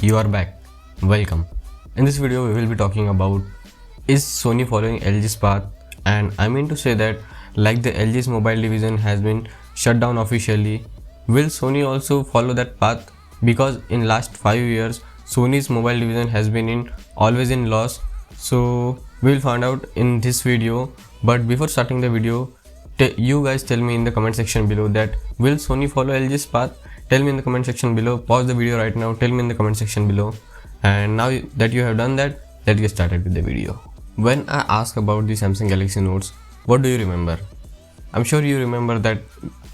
You are back. Welcome. In this video we will be talking about, is Sony following LG's path? And I mean to say that like the LG's mobile division has been shut down officially, will Sony also follow that path? Because in last 5 years Sony's mobile division has been always in loss. So we will find out in this video. But before starting the video, you guys tell me in the comment section below that will Sony follow LG's path? Tell me in the comment section below. Pause the video right now, tell me in the comment section below. And now that you have done that, let's get started with the video. When I ask about the Samsung Galaxy Notes, what do you remember? I'm sure you remember that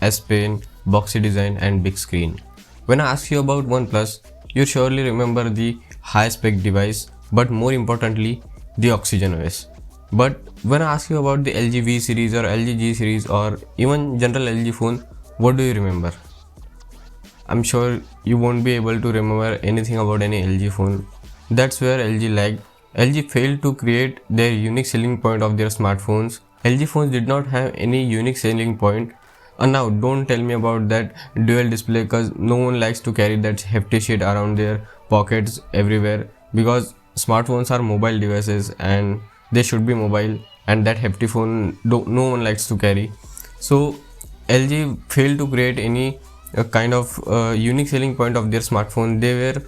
S Pen, boxy design and big screen. When I ask you about OnePlus, you surely remember the high spec device, but more importantly the Oxygen OS. But when I ask you about the LG V series or LG G series or even general LG phone, what do you remember? I'm sure you won't be able to remember anything about any LG phone. That's where LG lagged. LG failed to create their unique selling point of their smartphones. LG phones did not have any unique selling point. And now don't tell me about that dual display, because no one likes to carry that hefty shit around their pockets everywhere, because smartphones are mobile devices and they should be mobile, and that hefty phone no one likes to carry. So LG failed to create any kind of unique selling point of their smartphone. They were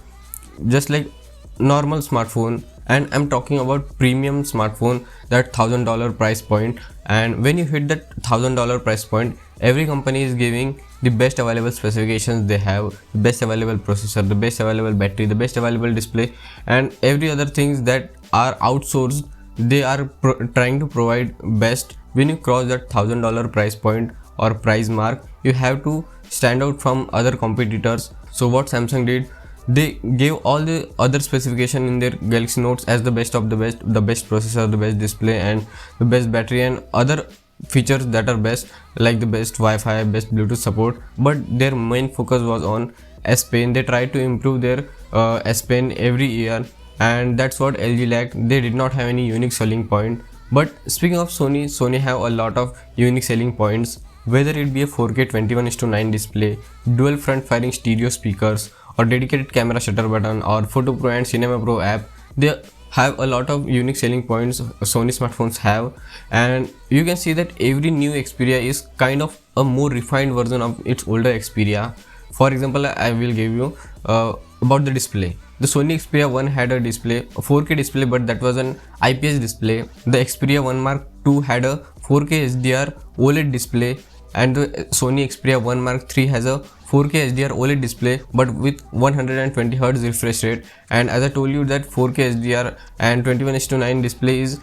just like normal smartphone, and I'm talking about premium smartphone, that $1,000 price point. And when you hit that $1,000 price point, every company is giving the best available specifications. They have the best available processor, the best available battery, the best available display, and every other things that are outsourced. They are trying to provide best. When you cross that $1,000 price point or price mark, you have to stand out from other competitors. So what Samsung did, they gave all the other specification in their Galaxy Notes as the best of the best processor, the best display and the best battery and other features that are best, like the best Wi-Fi, best Bluetooth support. But their main focus was on S Pen. They tried to improve their S Pen every year, and that's what LG lacked. They did not have any unique selling point. But speaking of Sony have a lot of unique selling points. Whether it be a 4K 21:9 display, dual front firing stereo speakers, or dedicated camera shutter button, or Photo Pro and Cinema Pro app, they have a lot of unique selling points Sony smartphones have. And you can see that every new Xperia is kind of a more refined version of its older Xperia. For example, I will give you about the display. The Sony Xperia 1 had a display, a 4K display, but that was an IPS display. The Xperia 1 Mark II had a 4K HDR OLED display, and the Sony Xperia 1 Mark III has a 4K HDR OLED display, but with 120Hz refresh rate. And as I told you that 4K HDR and 21:9 display is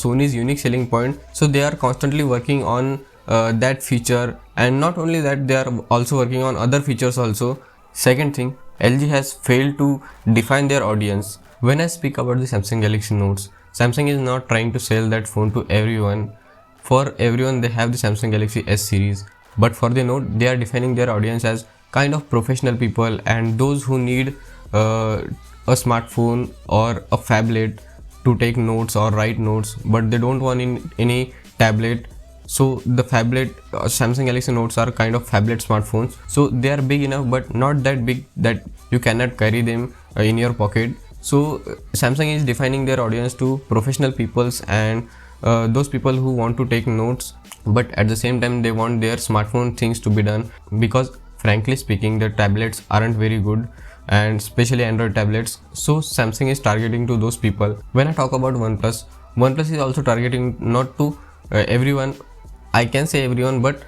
Sony's unique selling point. So they are constantly working on that feature, and not only that, they are also working on other features also. Second thing, LG has failed to define their audience. When I speak about the Samsung Galaxy Notes, Samsung is not trying to sell that phone to everyone. For everyone they have the Samsung Galaxy S series, but for the Note they are defining their audience as kind of professional people and those who need a smartphone or a phablet to take notes or write notes, but they don't want in any tablet. So the phablet Samsung Galaxy Notes are kind of phablet smartphones. So they are big enough but not that big that you cannot carry them in your pocket. So Samsung is defining their audience to professional peoples and those people who want to take notes, but at the same time they want their smartphone things to be done, because frankly speaking the tablets aren't very good, and especially Android tablets. So Samsung is targeting to those people. When I talk about OnePlus is also targeting not to everyone. I can say everyone, but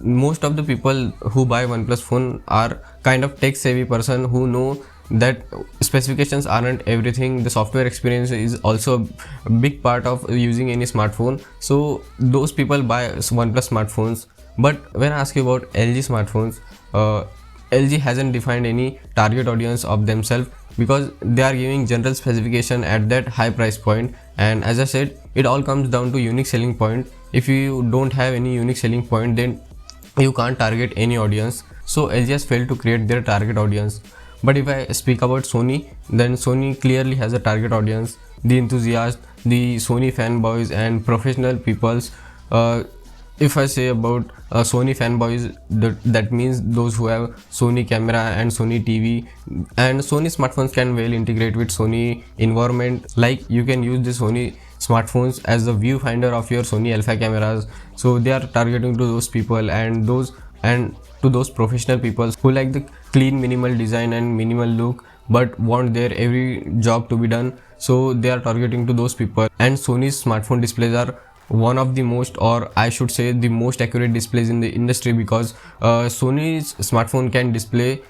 most of the people who buy OnePlus phone are kind of tech savvy person who know that specifications aren't everything. The software experience is also a big part of using any smartphone. So those people buy OnePlus smartphones. But when I ask you about LG smartphones, LG hasn't defined any target audience of themselves, because they are giving general specification at that high price point. And as I said, it all comes down to unique selling point. If you don't have any unique selling point, then you can't target any audience. So LG has failed to create their target audience. But if I speak about Sony, then Sony clearly has a target audience: the enthusiasts, the Sony fanboys and professional peoples. if I say about Sony fanboys, that means those who have Sony camera and Sony TV, and Sony smartphones can well integrate with Sony environment. Like you can use the Sony smartphones as the viewfinder of your Sony Alpha cameras. So they are targeting to those people and to those professional people who like the clean minimal design and minimal look but want their every job to be done. So they are targeting to those people, and Sony's smartphone displays are one of the most, or I should say the most accurate displays in the industry, because Sony's smartphone can display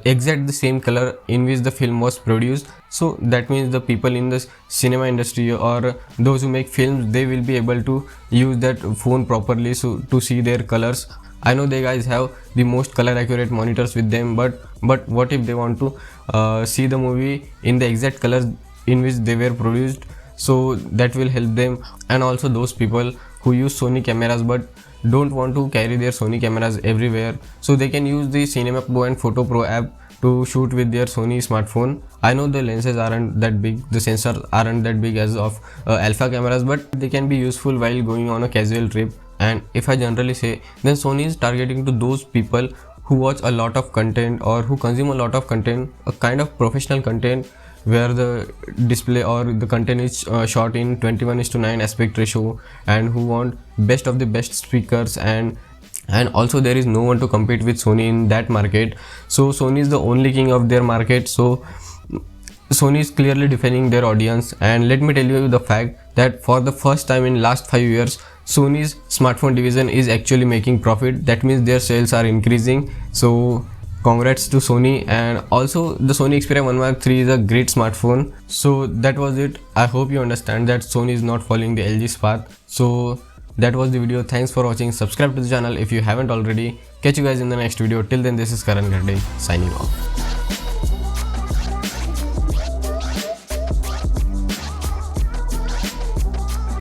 exact the same color in which the film was produced. So that means the people in the cinema industry or those who make films, they will be able to use that phone properly so to see their colors. I know they guys have the most color accurate monitors with them, but what if they want to see the movie in the exact colors in which they were produced? So that will help them. And also those people who use Sony cameras but don't want to carry their Sony cameras everywhere, so they can use the Cinema Pro and Photo Pro app to shoot with their Sony smartphone. I know the lenses aren't that big, the sensors aren't that big as of alpha cameras, but they can be useful while going on a casual trip. And if I generally say, then Sony is targeting to those people who watch a lot of content or who consume a lot of content, a kind of professional content where the display or the content is shot in 21:9 aspect ratio, and who want best of the best speakers, and also there is no one to compete with Sony in that market. So Sony is the only king of their market. So Sony is clearly defining their audience. And let me tell you the fact that for the first time in last 5 years, Sony's smartphone division is actually making profit. That means their sales are increasing. So congrats to Sony. And also the Sony Xperia 1 Mark III is a great smartphone. So that was it. I hope you understand that Sony is not following the LG's path. So that was the video. Thanks for watching. Subscribe to the channel if you haven't already. Catch you guys in the next video. Till then, this is Karan Garde signing off.